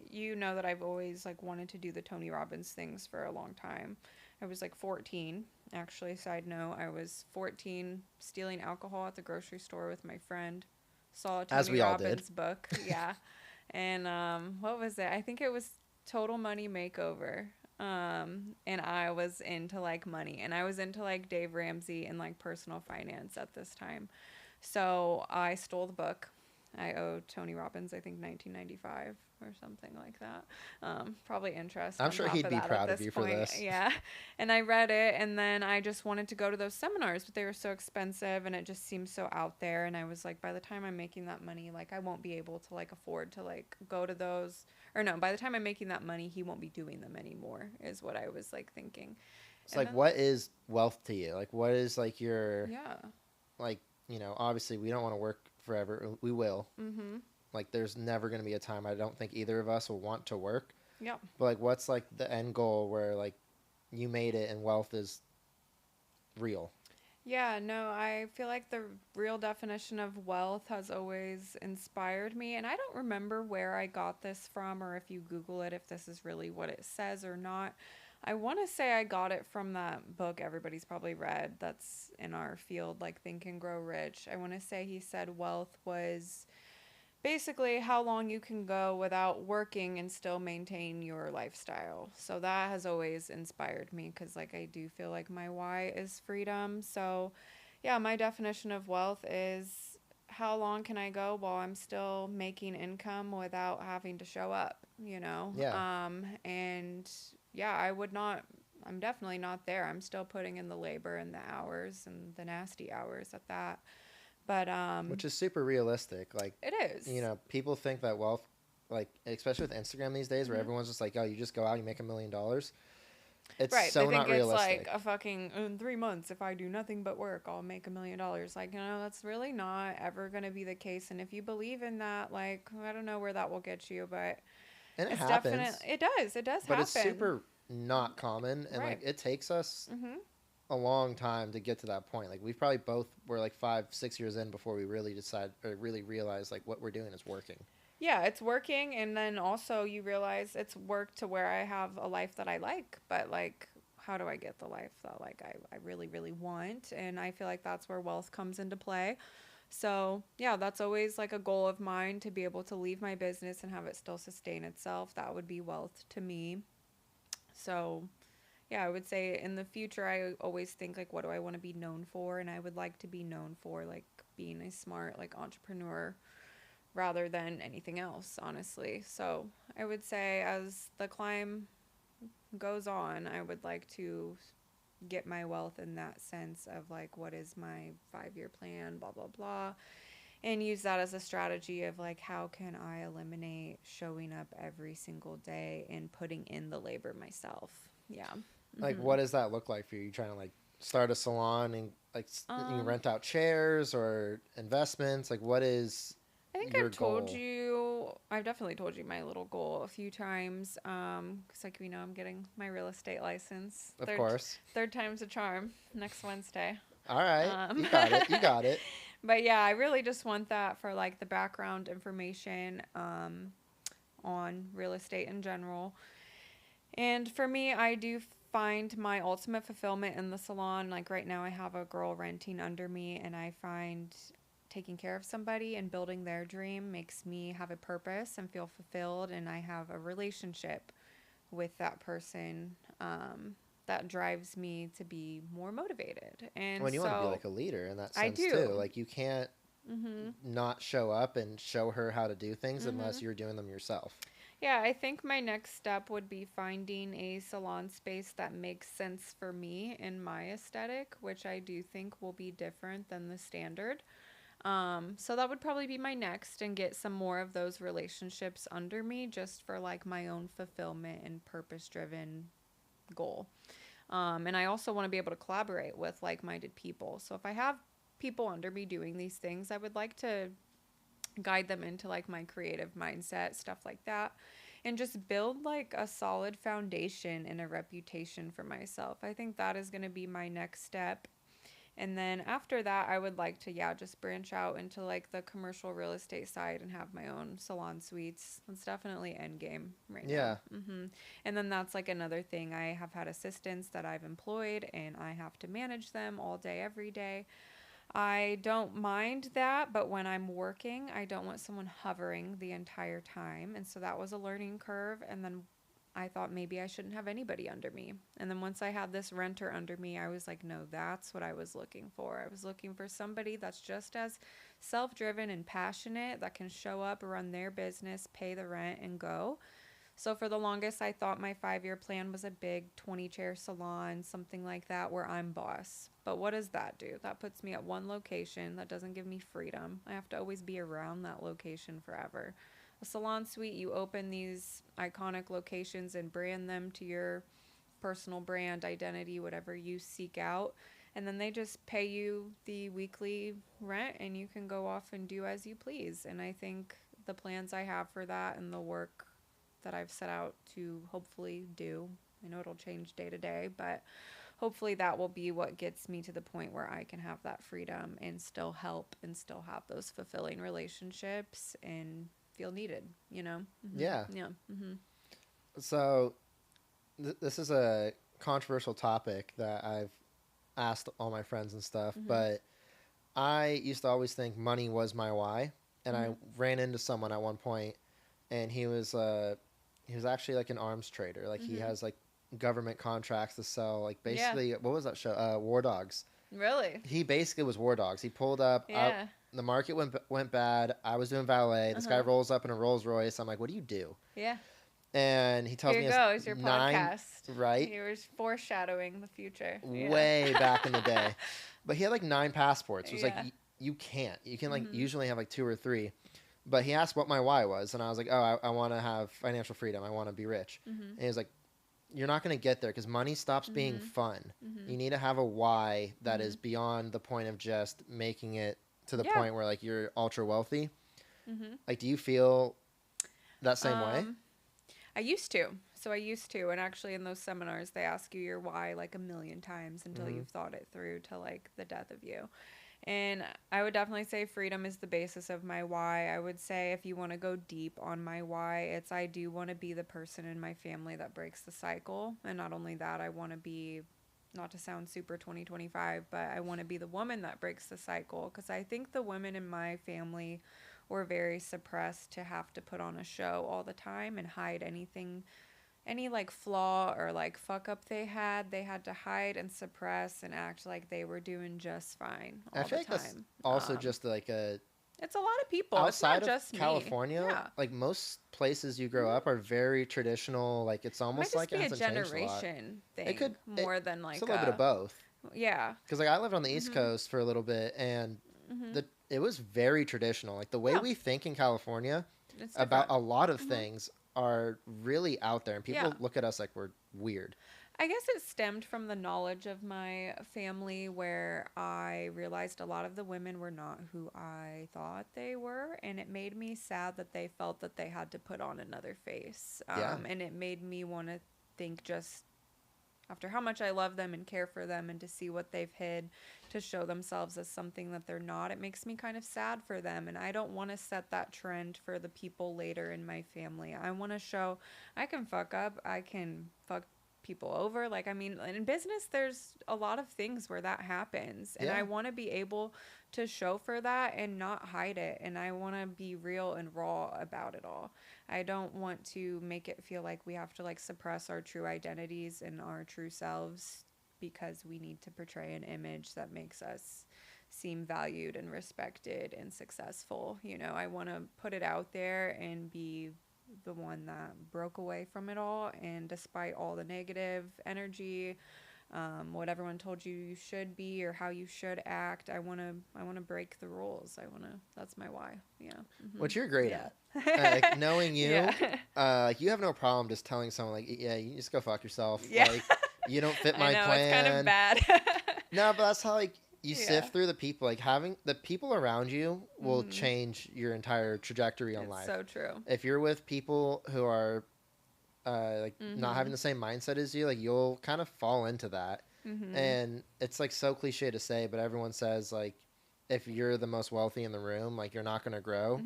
that I've always like wanted to do the Tony Robbins things for a long time. I was like 14, actually. Side note, I was 14 stealing alcohol at the grocery store with my friend. Saw a Tony Robbins book. Yeah. And what was it? I think it was Total Money Makeover. And I was into like money, and I was into like Dave Ramsey and like personal finance at this time. So I stole the book. I owe Tony Robbins, I think, $19.95 or something like that. Probably interest. I'm sure he'd be proud of you for this. Yeah. And I read it, and then I just wanted to go to those seminars, but they were so expensive, and it just seemed so out there. And I was like, by the time I'm making that money, like I won't be able to like afford to like go to those. Or no, by the time I'm making that money, he won't be doing them anymore, is what I was like thinking. It's like, what is wealth to you? Like, what is like your, like, obviously we don't want to work forever. We will. Like, there's never going to be a time I don't think either of us will want to work. Yeah. But like, what's like the end goal where like you made it and wealth is real? Yeah, no, I feel like the real definition of wealth has always inspired me. And I don't remember where I got this from or if you Google it, if this is really what it says or not. I want to say I got it from that book everybody's probably read that's in our field, like Think and Grow Rich. I want to say he said wealth was basically how long you can go without working and still maintain your lifestyle. So that has always inspired me because, like, I do feel like my why is freedom. So, yeah, my definition of wealth is how long can I go while I'm still making income without having to show up, you know? Yeah. And yeah, I'm definitely not there. I'm still putting in the labor and the hours and the nasty hours at that. But which is super realistic. Like, it is. you know, people think that wealth, like especially with Instagram these days, where everyone's just like, oh, you just go out, you make $1 million. It's right. so They think not realistic. it's like a fucking in 3 months if I do nothing but work, I'll make $1 million. Like, you know, that's really not ever gonna be the case. And if you believe in that, like, I don't know where that will get you, but And it it's happens. definitely it does but happen. It's super not common, and right. like it takes us a long time to get to that point. Like, we've probably both were like 5-6 years in before we really decide or really realize like what we're doing is working. Yeah, it's working, and then also you realize it's work to where I have a life that I like, but like, how do I get the life that like I really, really want? And I feel like that's where wealth comes into play. So yeah, that's always like a goal of mine, to be able to leave my business and have it still sustain itself. That would be wealth to me. So yeah, I would say in the future, I always think like, what do I want to be known for? And I would like to be known for like being a smart like entrepreneur rather than anything else, honestly. So I would say as the climb goes on, I would like to get my wealth in that sense of like, what is my 5-year plan, blah, blah, blah. And use that as a strategy of like, how can I eliminate showing up every single day and putting in the labor myself? Yeah. Like, what does that look like for you? You trying to like start a salon and like you rent out chairs or investments? Like, what is I think your I've told goal? you, I've definitely told you my little goal a few times. Cause like, you know, I'm getting my real estate license. Of course. Third time's a charm next Wednesday. All right. You got it. You got it. But yeah, I really just want that for like the background information, on real estate in general. And for me, I do find my ultimate fulfillment in the salon. Like right now I have a girl renting under me, and I find taking care of somebody and building their dream makes me have a purpose and feel fulfilled, and I have a relationship with that person that drives me to be more motivated. And when you want to be like a leader in that sense I do. too. Like, you can't not show up and show her how to do things unless you're doing them yourself. Yeah, I think my next step would be finding a salon space that makes sense for me in my aesthetic, which I do think will be different than the standard. So that would probably be my next, and get some more of those relationships under me just for like my own fulfillment and purpose-driven goal. And I also want to be able to collaborate with like-minded people. So if I have people under me doing these things, I would like to guide them into like my creative mindset, stuff like that, and just build like a solid foundation and a reputation for myself. I think that is going to be my next step. And then after that, I would like to, just branch out into like the commercial real estate side and have my own salon suites. That's definitely end game right now. And then that's like another thing. I have had assistants that I've employed, and I have to manage them all day, every day. I don't mind that, but when I'm working, I don't want someone hovering the entire time. And so that was a learning curve. And then I thought maybe I shouldn't have anybody under me. And then once I had this renter under me, I was like, no, that's what I was looking for. I was looking for somebody that's just as self-driven and passionate, that can show up, run their business, pay the rent, and go. So for the longest, I thought my 5-year plan was a big 20-chair salon, something like that, where I'm boss. But what does that do? That puts me at one location. That doesn't give me freedom. I have to always be around that location forever. A salon suite, you open these iconic locations and brand them to your personal brand identity, whatever you seek out. And then they just pay you the weekly rent, and you can go off and do as you please. And I think the plans I have for that and the work that I've set out to hopefully do, I know it'll change day to day, but hopefully that will be what gets me to the point where I can have that freedom and still help and still have those fulfilling relationships and feel needed, you know? Yeah. Yeah. So this is a controversial topic that I've asked all my friends and stuff, but I used to always think money was my why, and I ran into someone at one point, and he was actually like an arms trader. Like he has like government contracts to sell, like basically what was that show? War Dogs. Really? He basically was War Dogs. He pulled up. Yeah. The market went bad. I was doing valet. This guy rolls up in a Rolls Royce. I'm like, what do you do? Yeah. And he tells Here me you go. It's your podcast. Right? He was foreshadowing the future. Way back in the day. But he had like 9 passports. It was like, you can't. You can like usually have like 2 or 3. But he asked what my why was. And I was like, oh, I want to have financial freedom. I want to be rich. And he was like, you're not going to get there because money stops being fun. You need to have a why that is beyond the point of just making it to the point where like you're ultra wealthy. Like, do you feel that same way? I used to. So I used to. And actually in those seminars, they ask you your why like a million times until you've thought it through to like the death of you. And I would definitely say freedom is the basis of my why. I would say if you want to go deep on my why, it's I do want to be the person in my family that breaks the cycle. And not only that, I want to be, not to sound super 2025, but I want to be the woman that breaks the cycle. Because I think the women in my family were very suppressed to have to put on a show all the time and hide anything, any like flaw or like fuck up they had to hide and suppress and act like they were doing just fine all the time. I think that's also just like it's a lot of people outside it's not just of California. Like most places you grow up are very traditional. Like it's almost like it hasn't changed a lot. It might just be a generation thing. It could more than like it's a little bit of both. Yeah. Because like I lived on the East Coast for a little bit, and it was very traditional. Like the way we think in California about a lot of things are really out there, and people look at us like we're weird. I guess it stemmed from the knowledge of my family where I realized a lot of the women were not who I thought they were, and it made me sad that they felt that they had to put on another face. And it made me want to think, just after how much I love them and care for them, and to see what they've hid to show themselves as something that they're not, it makes me kind of sad for them. And I don't want to set that trend for the people later in my family. I want to show I can fuck up, I can fuck people over. Like, I mean, in business, there's a lot of things where that happens. And I want to be able to show for that and not hide it. And I want to be real and raw about it all. I don't want to make it feel like we have to like suppress our true identities and our true selves because we need to portray an image that makes us seem valued and respected and successful. You know, I want to put it out there and be the one that broke away from it all. And despite all the negative energy, what everyone told you should be or how you should act, I want to break the rules. That's my why. Yeah. Which you're great at. Like, knowing you, you have no problem just telling someone like, yeah, you just go fuck yourself. Yeah. Like, you don't fit my I know, plan. It's kind of bad. No, but that's how like you sift through the people. Like having the people around you will change your entire trajectory on life. So true. If you're with people who are not having the same mindset as you, like you'll kind of fall into that. And it's like so cliche to say, but everyone says like if you're the most wealthy in the room, like you're not going to grow.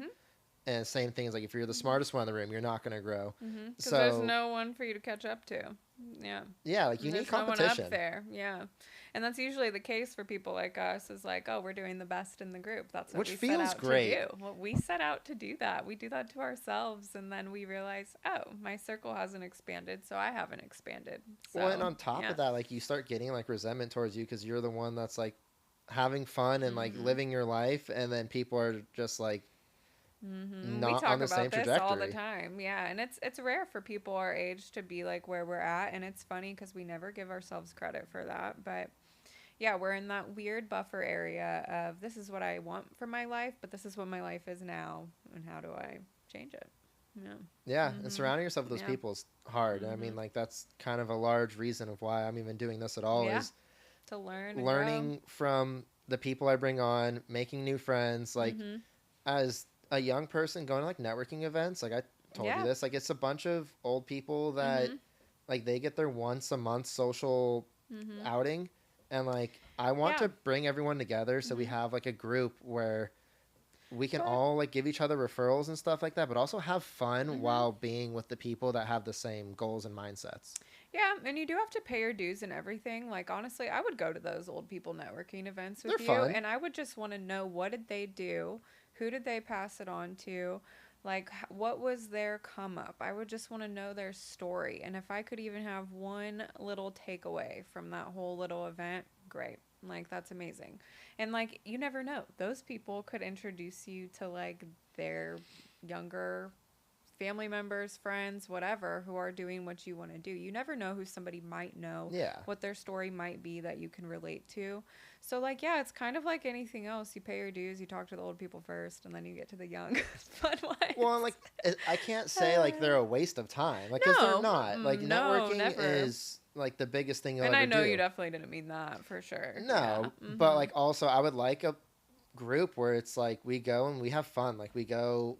And same thing is like if you're the smartest one in the room, you're not going to grow. So there's no one for you to catch up to. Yeah, like you need competition. No one up there. Yeah. And that's usually the case for people like us, is like, oh, we're doing the best in the group. That's what we set out to do. Well, we set out to do that. We do that to ourselves, and then we realize, oh, my circle hasn't expanded, so I haven't expanded. So, well, and on top of that, like you start getting like resentment towards you because you're the one that's like having fun and like living your life, and then people are just like not on the same trajectory. We talk about this all the time. Yeah, and it's rare for people our age to be like where we're at, and it's funny because we never give ourselves credit for that, but yeah, we're in that weird buffer area of this is what I want for my life, but this is what my life is now, and how do I change it? Yeah, and surrounding yourself with those people is hard. I mean, like that's kind of a large reason of why I'm even doing this at all is to learning from the people I bring on, making new friends. Like as a young person going to like networking events, like I told you this, like it's a bunch of old people that like they get their once a month social outing. And, like, I want to bring everyone together so we have, like, a group where we can all like give each other referrals and stuff like that, but also have fun while being with the people that have the same goals and mindsets. Yeah, and you do have to pay your dues and everything. Like, honestly, I would go to those old people networking events with They're you, fun. and I would just want to know, what did they do? Who did they pass it on to? Like, what was their come up? I would just want to know their story. And if I could even have one little takeaway from that whole little event, great. Like, that's amazing. And, like, you never know. Those people could introduce you to, like, their younger family members, friends, whatever, who are doing what you want to do. You never know who somebody might know, what their story might be that you can relate to. So, like, yeah, it's kind of like anything else. You pay your dues, you talk to the old people first, and then you get to the young, fun ones. Well, like, I can't say, like, they're a waste of time. Like, because they're not. Like, networking is, like, the biggest thing you'll ever do. And I know you definitely didn't mean that, for sure. No, but, like, also, I would like a group where it's, like, we go and we have fun. Like, we go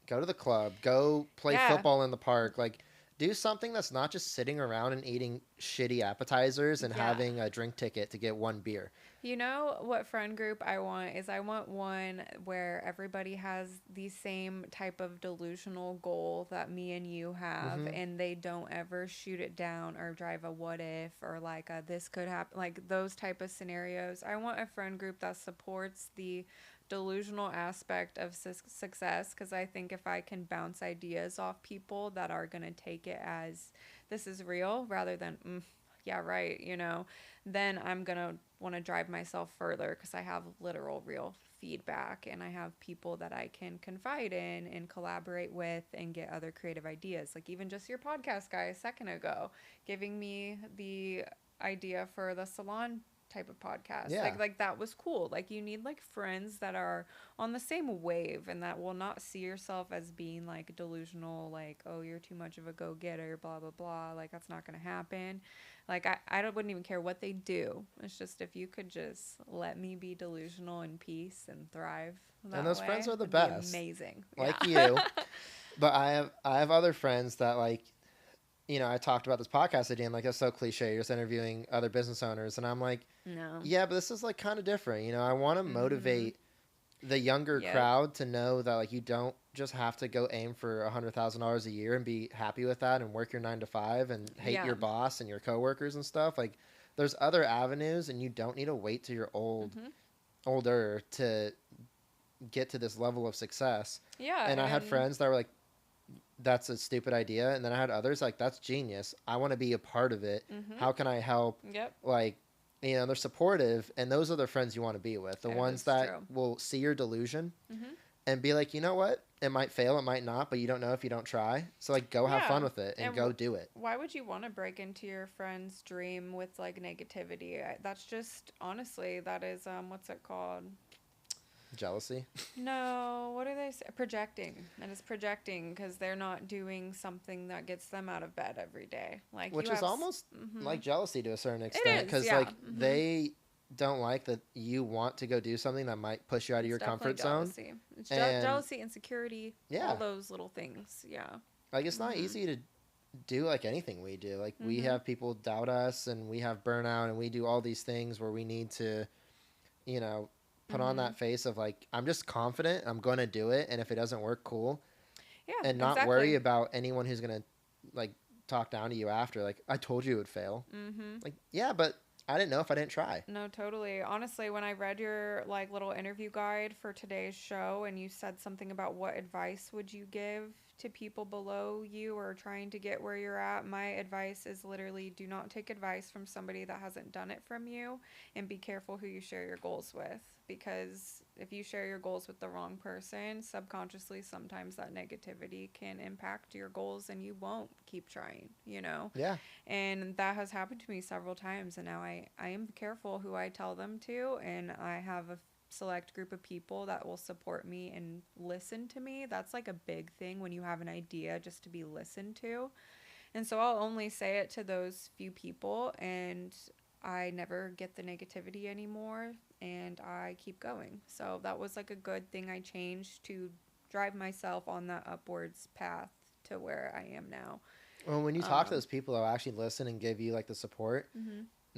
to the club, go play football in the park, like do something that's not just sitting around and eating shitty appetizers and having a drink ticket to get one beer. You know what friend group I want is, I want one where everybody has the same type of delusional goal that me and you have, and they don't ever shoot it down or drive a what if or like a this could happen, like those type of scenarios. I want a friend group that supports the delusional aspect of success, because I think if I can bounce ideas off people that are going to take it as this is real rather than yeah, right, you know, then I'm going to want to drive myself further, because I have literal real feedback and I have people that I can confide in and collaborate with and get other creative ideas. Like even just your podcast guy a second ago giving me the idea for the Salon type of podcast. Like that was cool. Like you need like friends that are on the same wave and that will not see yourself as being like delusional, like, oh, you're too much of a go-getter, blah blah blah, like that's not gonna happen. Like wouldn't even care what they do. It's just if you could just let me be delusional in peace and thrive that and those way, friends are the best. Amazing. Like you. But I have other friends that, like, you know, I talked about this podcast idea and like, it's so cliche, you're just interviewing other business owners, and I'm like, no, yeah, but this is like kind of different. You know, I want to motivate the younger crowd to know that like you don't just have to go aim for $100,000 a year and be happy with that and work your 9 to 5 and hate your boss and your coworkers and stuff. Like there's other avenues, and you don't need to wait till you're older to get to this level of success. Yeah. And I had friends that were like, that's a stupid idea. And then I had others like, that's genius. I want to be a part of it. How can I help? Like, you know, they're supportive, and those are the friends you want to be with. The ones that will see your delusion and be like, you know what? It might fail, it might not, but you don't know if you don't try. So like, go have fun with it and go do it. Why would you want to break into your friend's dream with like negativity? That's just, honestly, that is, what's it called? Jealousy? No, what do they say? Projecting. And it's projecting because they're not doing something that gets them out of bed every day. Like, which is almost like jealousy to a certain extent, because like they don't like that you want to go do something that might push you out of your comfort zone. It's jealousy, insecurity, all those little things. Yeah. Like it's not easy to do like anything we do. Like we have people doubt us, and we have burnout, and we do all these things where we need to, you know, put on that face of like, I'm just confident, I'm going to do it. And if it doesn't work, cool. Yeah. And not worry about anyone who's going to like talk down to you after. Like, I told you it would fail. Like, yeah, but I didn't know if I didn't try. No, totally. Honestly, when I read your like little interview guide for today's show, and you said something about what advice would you give to people below you or trying to get where you're at, my advice is literally do not take advice from somebody that hasn't done it from you, and be careful who you share your goals with. Because if you share your goals with the wrong person, subconsciously, sometimes that negativity can impact your goals and you won't keep trying, you know? Yeah. And that has happened to me several times. And now I am careful who I tell them to. And I have a select group of people that will support me and listen to me. That's like a big thing when you have an idea, just to be listened to. And so I'll only say it to those few people, and I never get the negativity anymore, and I keep going. So that was like a good thing I changed to drive myself on that upwards path to where I am now. Well, when you talk to those people that will actually listen and give you like the support,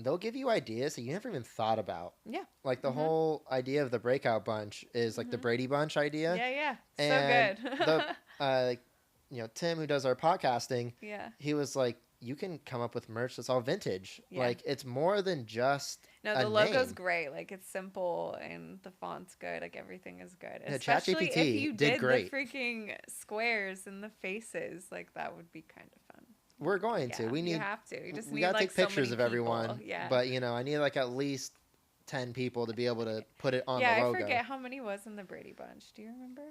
they'll give you ideas that you never even thought about. Yeah. Like the whole idea of the breakout bunch is like the Brady Bunch idea. Yeah. And so good. Tim, who does our podcasting, yeah. he was like, you can come up with merch that's all vintage. Yeah. Like, it's more than just the logo's great. Like, it's simple and the font's good. Like, everything is good. Yeah, Especially ChatGPT if you did great. The freaking squares and the faces. Like, that would be kind of fun. We're going to. You have to. You just we need, gotta like, take pictures of everyone. People. Yeah. But, I need, like, at least 10 people to be able to put it on the logo. Yeah, I forget how many was in the Brady Bunch. Do you remember?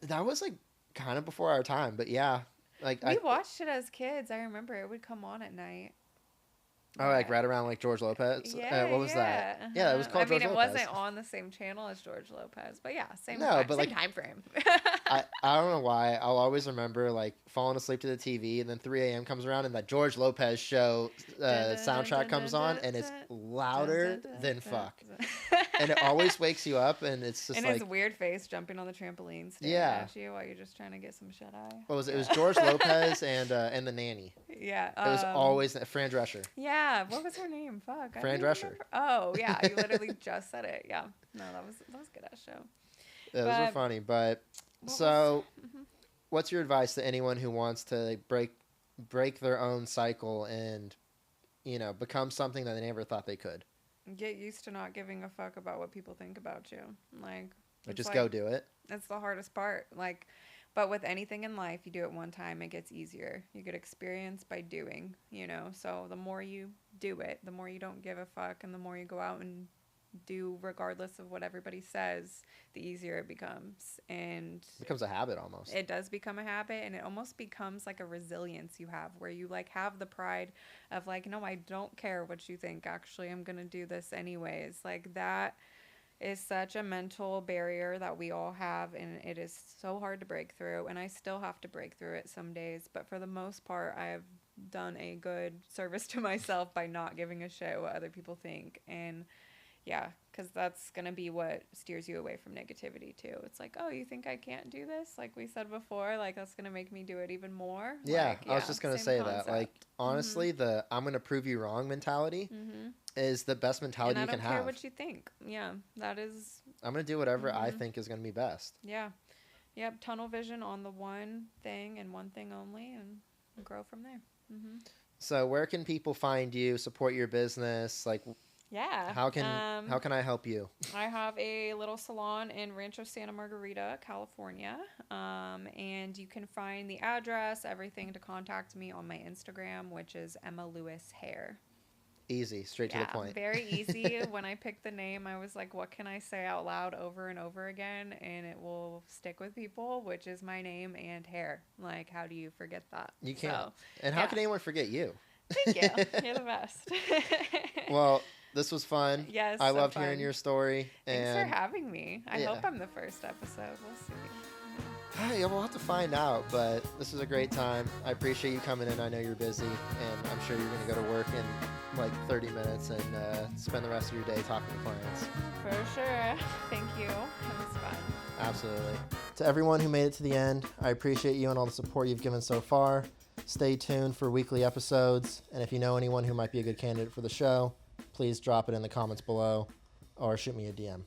That was, like, kind of before our time. But, yeah. Like we watched it as kids. I remember it would come on at night. Oh, like right around like George Lopez? Yeah, what was that? Yeah, it was called George Lopez. I mean, it wasn't on the same channel as George Lopez, but yeah, same time frame. I don't know why. I'll always remember like falling asleep to the TV and then 3 a.m. comes around and that George Lopez show soundtrack comes on and it's louder than fuck. And it always wakes you up and it's just and like... his weird face jumping on the trampoline staring at you while you're just trying to get some shut-eye. What was it? It was George Lopez and the nanny. Yeah. It was always Fran Drescher. Yeah. What was her name? Fuck. Fran Drescher. Oh, yeah. You literally just said it. Yeah. No, that was a good ass show. Yeah, those were funny. But what's your advice to anyone who wants to break their own cycle and, become something that they never thought they could? Get used to not giving a fuck about what people think about you. Like just go do it. That's the hardest part. Like, but with anything in life, you do it one time, it gets easier. You get experience by doing, So the more you do it, the more you don't give a fuck, and the more you go out and do regardless of what everybody says, the easier it becomes. And it becomes a habit almost. It does become a habit, and it almost becomes like a resilience you have where you like have the pride of like, no, I don't care what you think. Actually, I'm going to do this anyways. Like that is such a mental barrier that we all have, and it is so hard to break through, and I still have to break through it some days, but for the most part I've done a good service to myself by not giving a shit what other people think. And yeah, because that's going to be what steers you away from negativity too. It's like, oh, you think I can't do this? Like we said before, like that's going to make me do it even more. Yeah, I was just going to say concept. That. Like, honestly, the I'm going to prove you wrong mentality is the best mentality you can have. I don't care what you think. Yeah, that is... I'm going to do whatever I think is going to be best. Yeah. Yep, tunnel vision on the one thing and one thing only, and grow from there. So where can people find you, support your business? Like... Yeah. How can I help you? I have a little salon in Rancho, Santa Margarita, California. And you can find the address, everything to contact me on my Instagram, which is Emma Lewis Hair. Easy, straight to the point. Very easy. When I picked the name, I was like, what can I say out loud over and over again? And it will stick with people, which is my name and hair. Like, how do you forget that? You can't. So, and how can anyone forget you? Thank you. You're the best. Well... This was fun. Yes, I loved hearing your story. Thanks for having me. I hope I'm the first episode. We'll see. Yeah, we'll have to find out, but this was a great time. I appreciate you coming in. I know you're busy, and I'm sure you're going to go to work in like 30 minutes and spend the rest of your day talking to clients. For sure. Thank you. It was fun. Absolutely. To everyone who made it to the end, I appreciate you and all the support you've given so far. Stay tuned for weekly episodes, and if you know anyone who might be a good candidate for the show, please drop it in the comments below or shoot me a DM.